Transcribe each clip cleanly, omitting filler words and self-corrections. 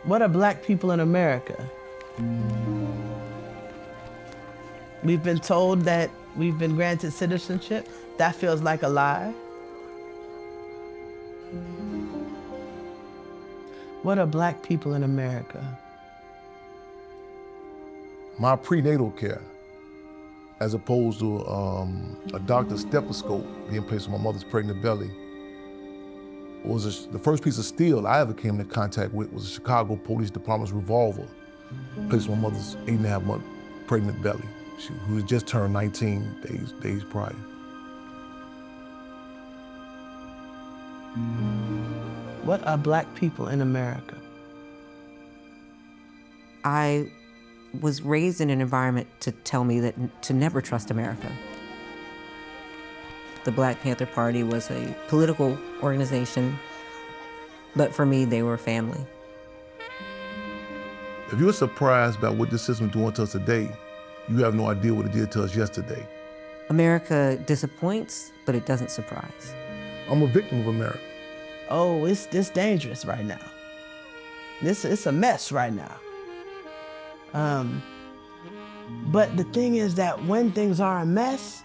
What are Black people in America? We've been told that we've been granted citizenship. That feels like a lie. What are Black people in America? My prenatal care, as opposed to a doctor's stethoscope being placed on my mother's pregnant belly, was the first piece of steel I ever came into contact with was the Chicago Police Department's revolver placed on my mother's 8.5-month pregnant belly, who had just turned 19 days prior. What are Black people in America? I was raised in an environment to tell me that to never trust America. The Black Panther Party was a political organization, but for me, they were family. If you're surprised by what this system is doing to us today, you have no idea what it did to us yesterday. America disappoints, but it doesn't surprise. I'm a victim of America. Oh, it's dangerous right now. It's a mess right now. But the thing is that when things are a mess,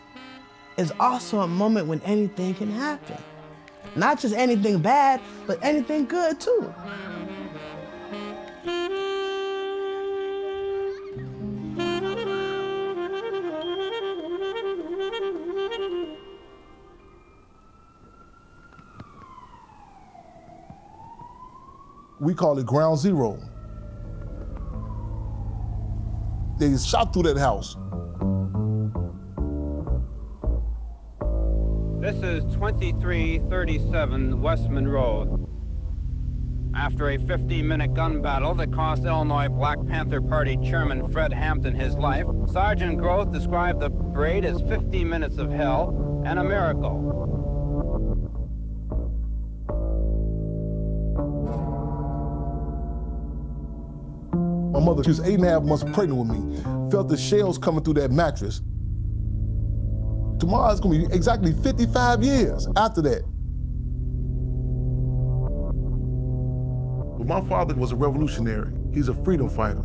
is also a moment when anything can happen. Not just anything bad, but anything good too. We call it ground zero. They shot through that house. This is 2337 Westman Road. After a 50-minute gun battle that cost Illinois Black Panther Party Chairman Fred Hampton his life, Sergeant Groth described the parade as 50 minutes of hell and a miracle. My mother, she was 8.5 months pregnant with me, felt the shells coming through that mattress. Tomorrow it's gonna be exactly 55 years after that. But my father was a revolutionary. He's a freedom fighter.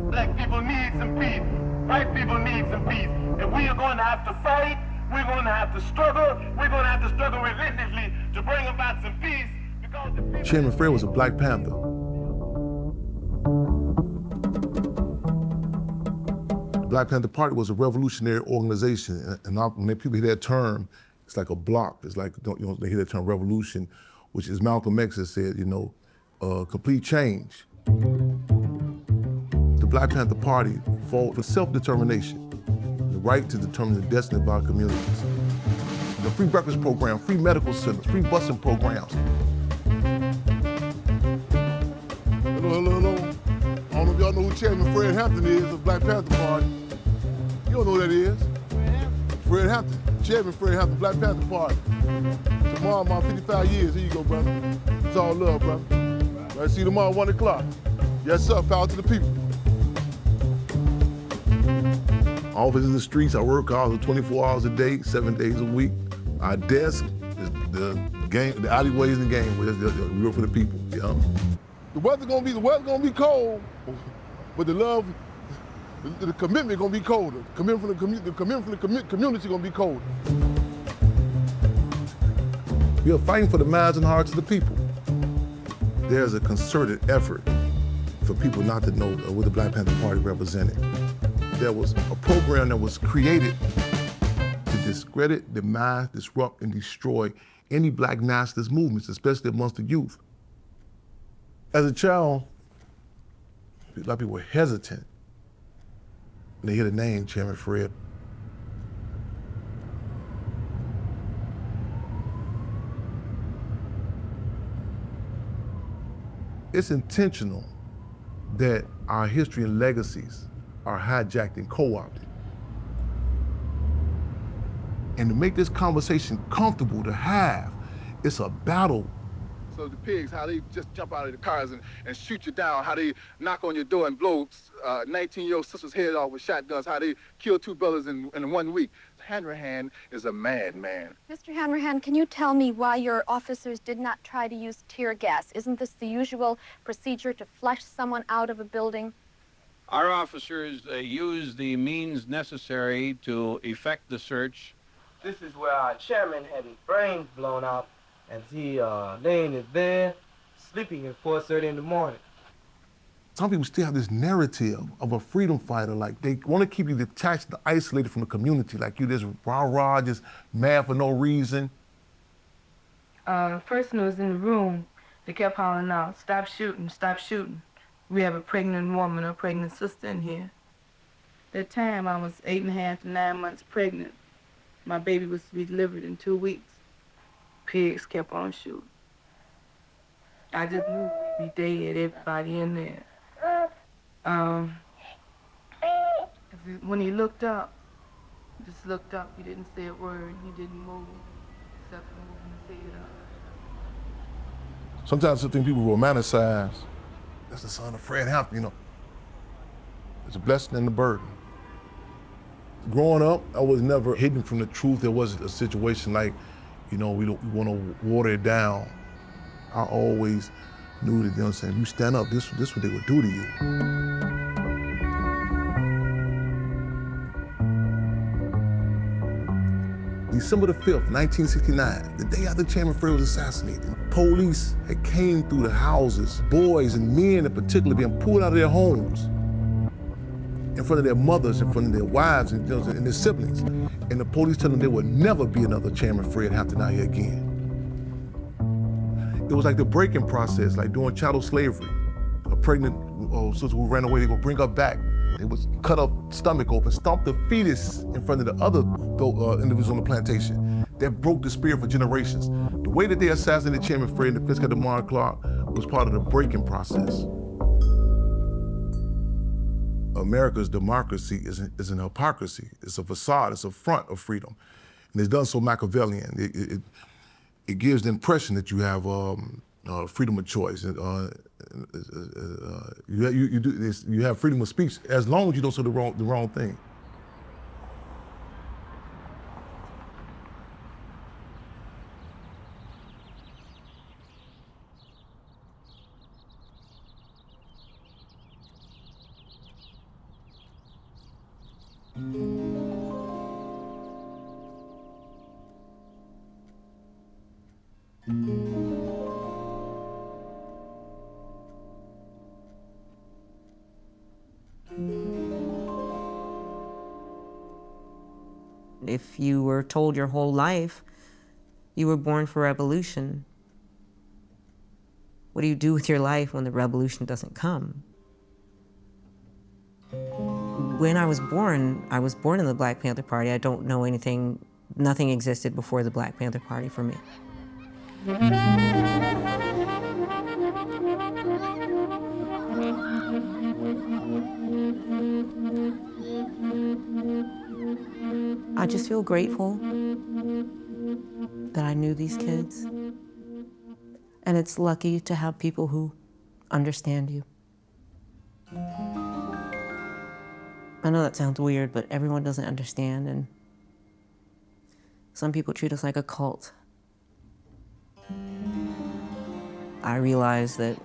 Black people need some peace. White people need some peace. If we are going to have to fight, we're going to have to struggle. We're going to have to struggle relentlessly to bring about some peace. Because the people... Chairman Fred was a Black Panther. The Black Panther Party was a revolutionary organization, and when people hear that term, it's like a block. It's like, they hear that term revolution, which is Malcolm X has said, complete change. The Black Panther Party fought for self-determination, the right to determine the destiny of our communities. The free breakfast program, free medical centers, free busing programs. Hello. I don't know if y'all know who Chairman Fred Hampton is of the Black Panther Party. You don't know who that is. Fred Hampton. Chairman Fred Hampton, Black Panther Party. Tomorrow, my 55 years. Here you go, brother. It's all love, brother. Right, see you tomorrow, 1 o'clock. Yes, sir. Power to the people. Office in the streets. I work hours 24 hours a day, 7 days a week. Our desk is the alleyways and game. We work for the people. Yeah. The weather's gonna be cold, but the love, the commitment gonna be colder. The commitment from the community gonna be colder. We are fighting for the minds and hearts of the people. There's a concerted effort for people not to know what the Black Panther Party represented. There was a program that was created to discredit, demise, disrupt, and destroy any Black nationalist movements, especially amongst the youth. As a child, a lot of people were hesitant when they hear the name Chairman Fred. It's intentional that our history and legacies are hijacked and co-opted. And to make this conversation comfortable to have, it's a battle So the pigs, how they just jump out of the cars and shoot you down, how they knock on your door and blow 19-year-old sister's head off with shotguns, how they kill 2 brothers in 1 week. Hanrahan is a madman. Mr. Hanrahan, can you tell me why your officers did not try to use tear gas? Isn't this the usual procedure to flush someone out of a building? Our officers used the means necessary to effect the search. This is where our chairman had his brains blown out as he lay in his bed, sleeping at 4:30 in the morning. Some people still have this narrative of a freedom fighter, like they want to keep you detached and isolated from the community, like you just rah-rah, just mad for no reason. The person who was in the room, they kept hollering out, "Stop shooting, stop shooting. We have a pregnant woman, a pregnant sister in here." At that time, I was 8.5 to 9 months pregnant. My baby was to be delivered in 2 weeks. Pigs kept on shooting. I just knew we'd be dead, everybody in there. When he looked up, just looked up, he didn't say a word, he didn't move, except for moving his head up. Sometimes I think people romanticize. That's the son of Fred Hampton, you know. It's a blessing and a burden. Growing up, I was never hidden from the truth. There wasn't a situation like, you know, we want to water it down. I always knew that, you know what I'm saying, you stand up, this what they would do to you. December the 5th, 1969, the day after Chairman Fred was assassinated, police had came through the houses, boys and men in particular being pulled out of their homes in front of their mothers, in front of their wives and, you know, and their siblings. And the police told them there would never be another Chairman Fred Hampton out here again. It was like the break-in process, like during chattel slavery. A pregnant sister who ran away, they would bring her back. They would cut her stomach open, stomp the fetus in front of the other individuals on the plantation. That broke the spirit for generations. The way that they assassinated Chairman Fred and the fist cut to Mark Clark was part of the break-in process. America's democracy is an hypocrisy. It's a facade, it's a front of freedom. And it's done so Machiavellian. It gives the impression that you have freedom of choice. You have freedom of speech as long as you don't say the wrong thing. If you were told your whole life you were born for revolution, what do you do with your life when the revolution doesn't come? When I was born in the Black Panther Party. I don't know anything, nothing existed before the Black Panther Party for me. I just feel grateful that I knew these kids. And it's lucky to have people who understand you. I know that sounds weird, but everyone doesn't understand, and some people treat us like a cult. I realize that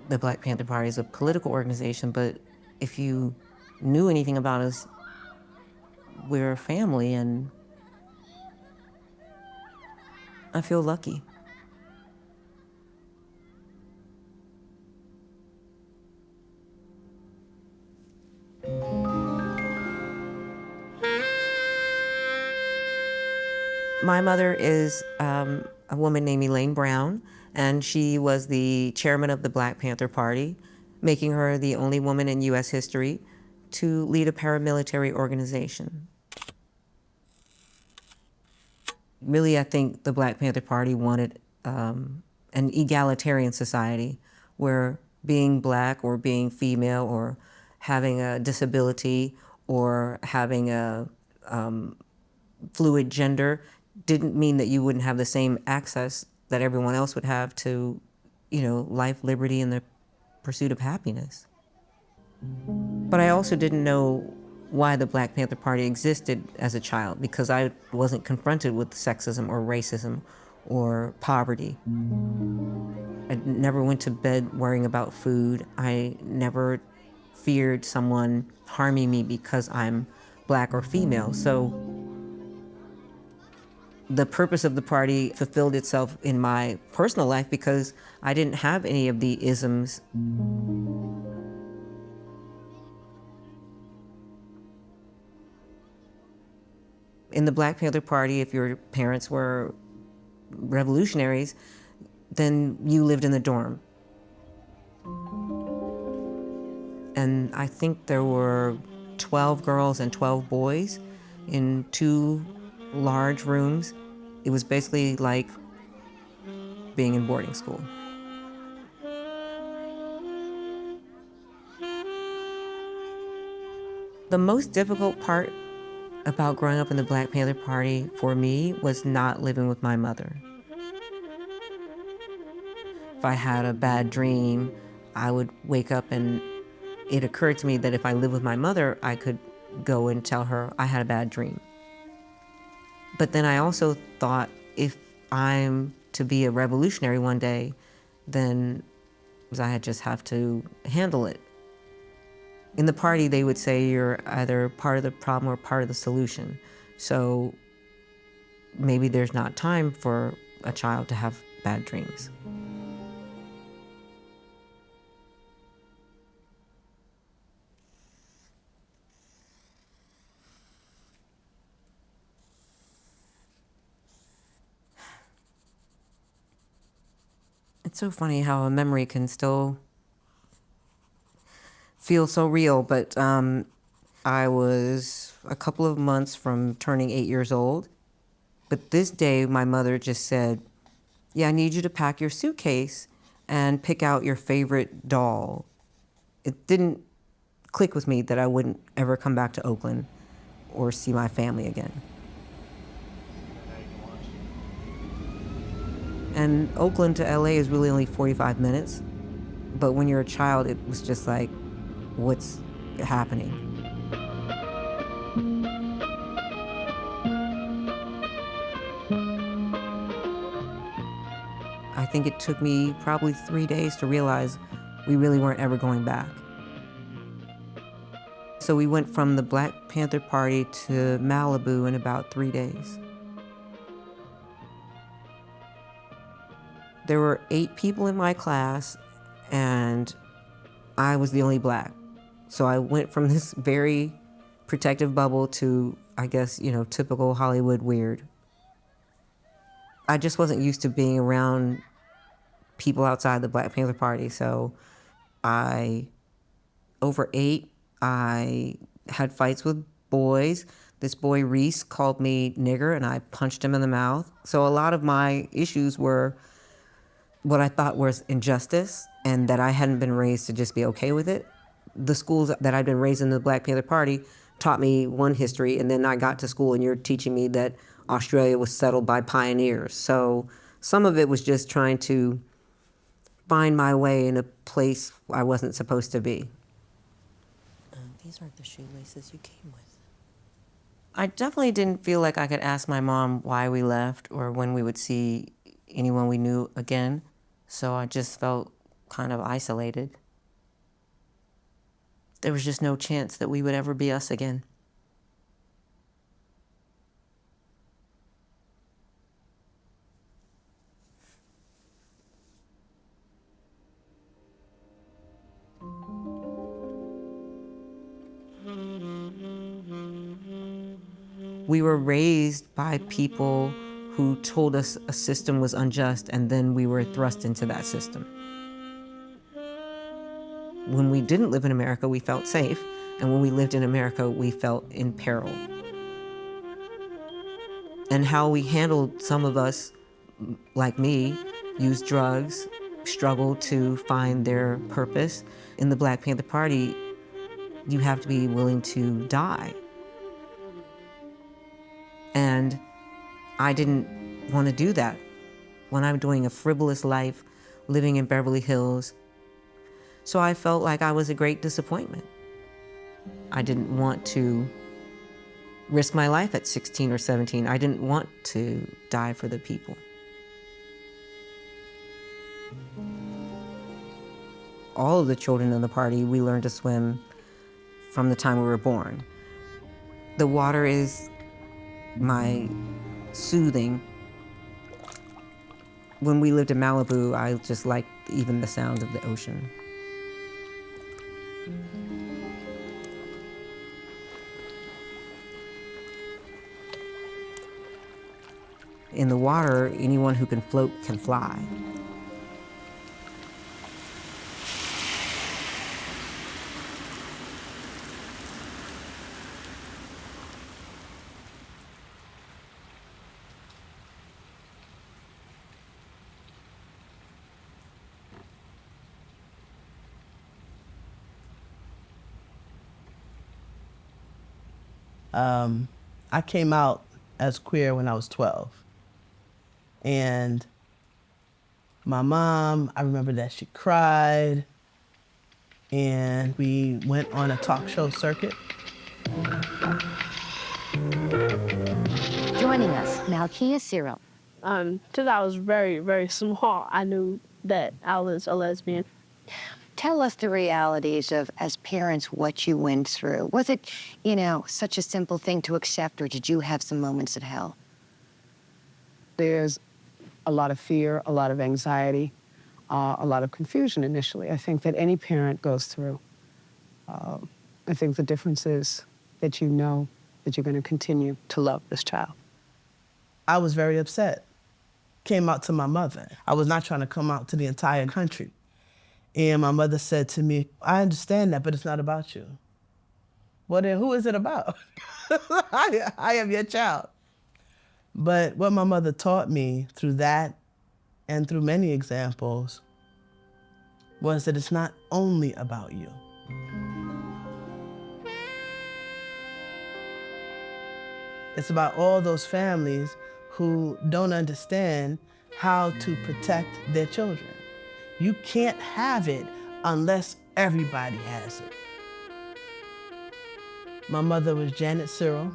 the Black Panther Party is a political organization, but if you knew anything about us, we're a family, and I feel lucky. My mother is a woman named Elaine Brown, and she was the chairman of the Black Panther Party, making her the only woman in U.S. history to lead a paramilitary organization. Really, I think the Black Panther Party wanted an egalitarian society where being Black or being female or having a disability or having a fluid gender didn't mean that you wouldn't have the same access that everyone else would have to life, liberty, and the pursuit of happiness. But I also didn't know why the Black Panther Party existed as a child, because I wasn't confronted with sexism or racism or poverty. I never went to bed worrying about food. I never feared someone harming me because I'm Black or female. So the purpose of the party fulfilled itself in my personal life because I didn't have any of the isms. In the Black Panther Party, if your parents were revolutionaries, then you lived in the dorm. And I think there were 12 girls and 12 boys in 2 large rooms. It was basically like being in boarding school. The most difficult part about growing up in the Black Panther Party for me was not living with my mother. If I had a bad dream, I would wake up and it occurred to me that if I lived with my mother, I could go and tell her I had a bad dream. But then I also thought, if I'm to be a revolutionary one day, then I just have to handle it. In the party, they would say you're either part of the problem or part of the solution. So maybe there's not time for a child to have bad dreams. It's so funny how a memory can still feel so real, but I was a couple of months from turning 8 years old. But this day, my mother just said, yeah, I need you to pack your suitcase and pick out your favorite doll. It didn't click with me that I wouldn't ever come back to Oakland or see my family again. And Oakland to LA is really only 45 minutes. But when you're a child, it was just like, what's happening? I think it took me probably 3 days to realize we really weren't ever going back. So we went from the Black Panther Party to Malibu in about 3 days. There were 8 people in my class, and I was the only Black. So I went from this very protective bubble to, I guess, typical Hollywood weird. I just wasn't used to being around people outside the Black Panther Party. So over 8, I had fights with boys. This boy, Reese, called me nigger, and I punched him in the mouth. So a lot of my issues were what I thought was injustice, and that I hadn't been raised to just be okay with it. The schools that I'd been raised in the Black Panther Party taught me one history, and then I got to school and you're teaching me that Australia was settled by pioneers. So some of it was just trying to find my way in a place I wasn't supposed to be. These aren't the shoelaces you came with. I definitely didn't feel like I could ask my mom why we left or when we would see anyone we knew again. So I just felt kind of isolated. There was just no chance that we would ever be us again. We were raised by people who told us a system was unjust, and then we were thrust into that system. When we didn't live in America, we felt safe, and when we lived in America, we felt in peril. And how we handled, some of us, like me, used drugs, struggled to find their purpose. In the Black Panther Party, you have to be willing to die. And I didn't want to do that. When I'm doing a frivolous life living in Beverly Hills. So I felt like I was a great disappointment. I didn't want to risk my life at 16 or 17. I didn't want to die for the people. All of the children in the party, we learned to swim from the time we were born. The water is my soothing. When we lived in Malibu, I just liked even the sound of the ocean. In the water, anyone who can float can fly. I came out as queer when I was 12. And my mom, I remember that she cried, and we went on a talk show circuit. Joining us, Malkia Cyril. Till I was very, very small, I knew that I was a lesbian. Tell us the realities of, as parents, what you went through. Was it, such a simple thing to accept, or did you have some moments of hell? There's a lot of fear, a lot of anxiety, a lot of confusion initially. I think that any parent goes through. I think the difference is that you know that you're going to continue to love this child. I was very upset. Came out to my mother. I was not trying to come out to the entire country. And my mother said to me, I understand that, but it's not about you. Well, then who is it about? I am your child. But what my mother taught me through that and through many examples was that it's not only about you. It's about all those families who don't understand how to protect their children. You can't have it unless everybody has it. My mother was Janet Cyril.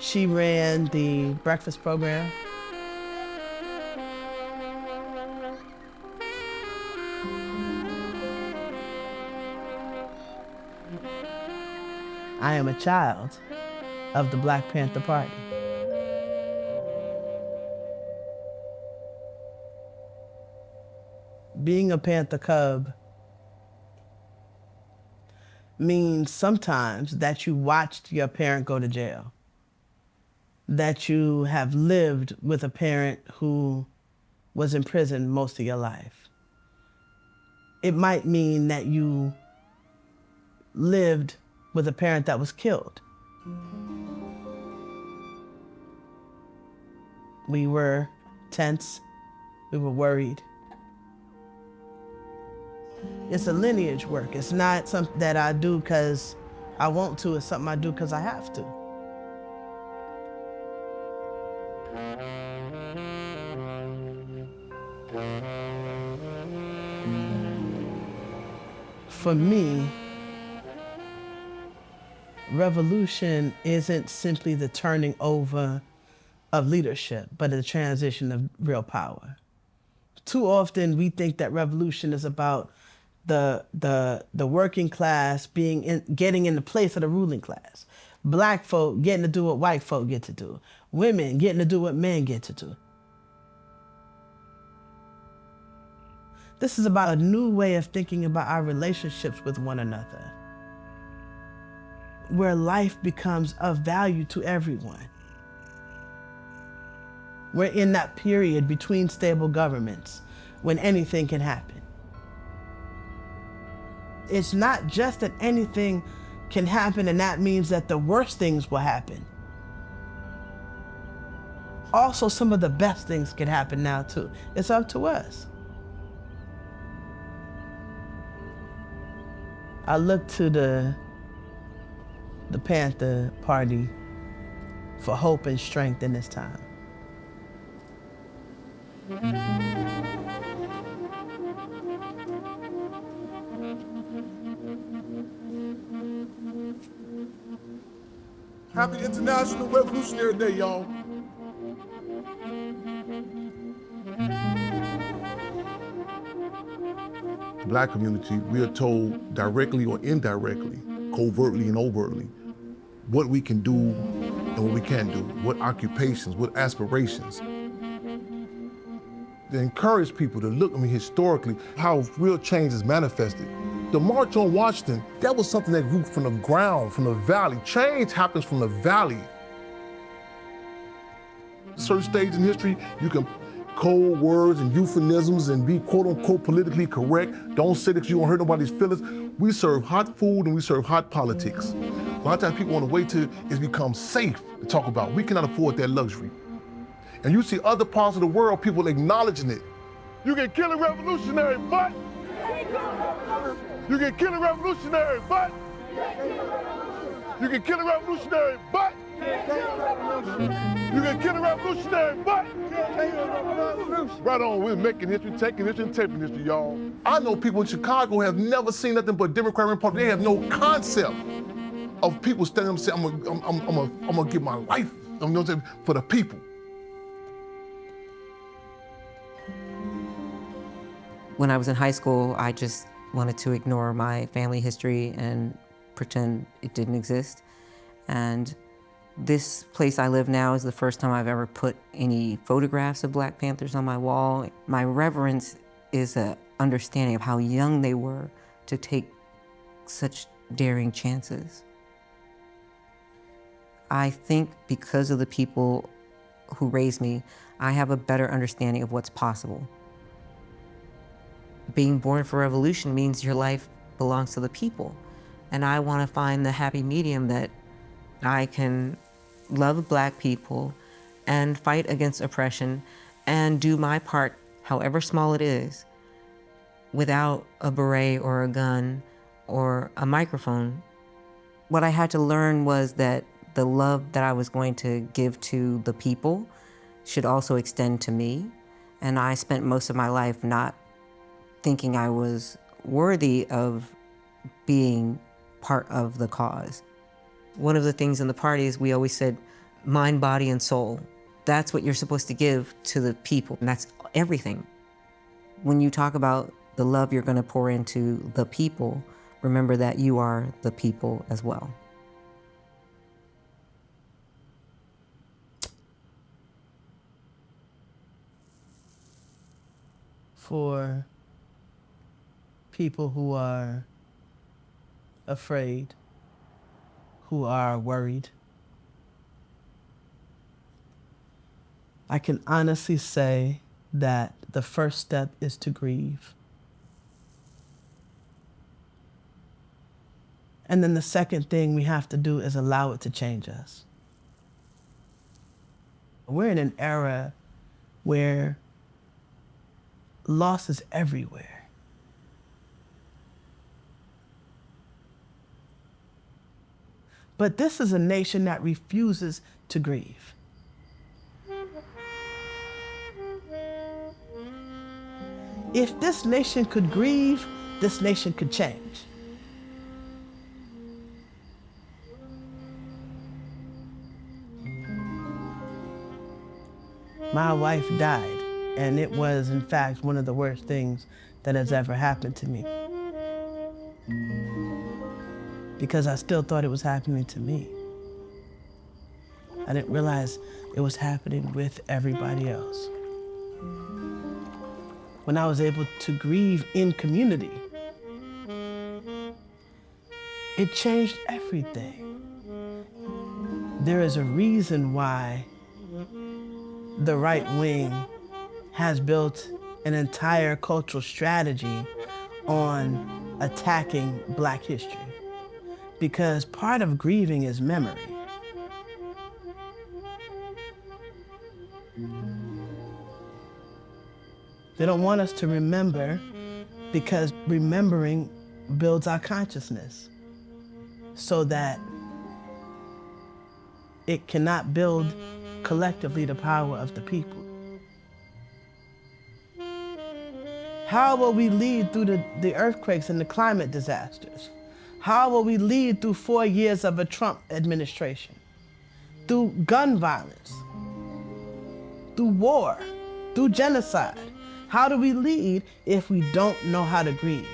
She ran the breakfast program. I am a child of the Black Panther Party. Being a Panther Cub means sometimes that you watched your parent go to jail, that you have lived with a parent who was in prison most of your life. It might mean that you lived with a parent that was killed. We were tense, we were worried. It's a lineage work. It's not something that I do because I want to, it's something I do because I have to. For me, revolution isn't simply the turning over of leadership, but the transition of real power. Too often we think that revolution is about the working class getting in the place of the ruling class. Black folk getting to do what white folk get to do. Women getting to do what men get to do. This is about a new way of thinking about our relationships with one another, where life becomes of value to everyone. We're in that period between stable governments when anything can happen. It's not just that anything can happen and that means that the worst things will happen. Also, some of the best things can happen now too. It's up to us. I look to the Panther Party for hope and strength in this time. Happy International Revolutionary Day, y'all. The Black community, we are told directly or indirectly, covertly and overtly, what we can do and what we can't do, what occupations, what aspirations. To encourage people to look, historically, how real change is manifested. The March on Washington, that was something that grew from the ground, from the valley. Change happens from the valley. Certain stage in history, you can code words and euphemisms and be quote unquote politically correct. Don't say that you don't hurt nobody's feelings. We serve hot food and we serve hot politics. A lot of times people want to wait till it's become safe to talk about. We cannot afford that luxury. And you see other parts of the world, people acknowledging it. You can kill a revolutionary, but you can kill a revolutionary, but you can kill a revolutionary, but you can kill a revolutionary, but right on, we're making history, taking history, and taping history, y'all. I know people in Chicago have never seen nothing but Democrat and Republican. They have no concept of people standing up and saying, I'm gonna give my life, you know what I'm saying, for the people. When I was in high school, I just wanted to ignore my family history and pretend it didn't exist. And this place I live now is the first time I've ever put any photographs of Black Panthers on my wall. My reverence is an understanding of how young they were to take such daring chances. I think because of the people who raised me, I have a better understanding of what's possible. Being born for revolution means your life belongs to the people. And I want to find the happy medium that I can love Black people and fight against oppression and do my part, however small it is, without a beret or a gun or a microphone. What I had to learn was that the love that I was going to give to the people should also extend to me. And I spent most of my life not thinking I was worthy of being part of the cause. One of the things in the party is we always said, mind, body, and soul. That's what you're supposed to give to the people, and that's everything. When you talk about the love you're gonna pour into the people, remember that you are the people as well. For people who are afraid, who are worried, I can honestly say that the first step is to grieve. And then the second thing we have to do is allow it to change us. We're in an era where loss is everywhere. But this is a nation that refuses to grieve. If this nation could grieve, this nation could change. My wife died, and it was, in fact, one of the worst things that has ever happened to me. Because I still thought it was happening to me. I didn't realize it was happening with everybody else. When I was able to grieve in community, it changed everything. There is a reason why the right wing has built an entire cultural strategy on attacking Black history. Because part of grieving is memory. They don't want us to remember because remembering builds our consciousness so that it cannot build collectively the power of the people. How will we lead through the earthquakes and the climate disasters? How will we lead through 4 years of a Trump administration? through gun violence, through war, through genocide. How do we lead if we don't know how to grieve?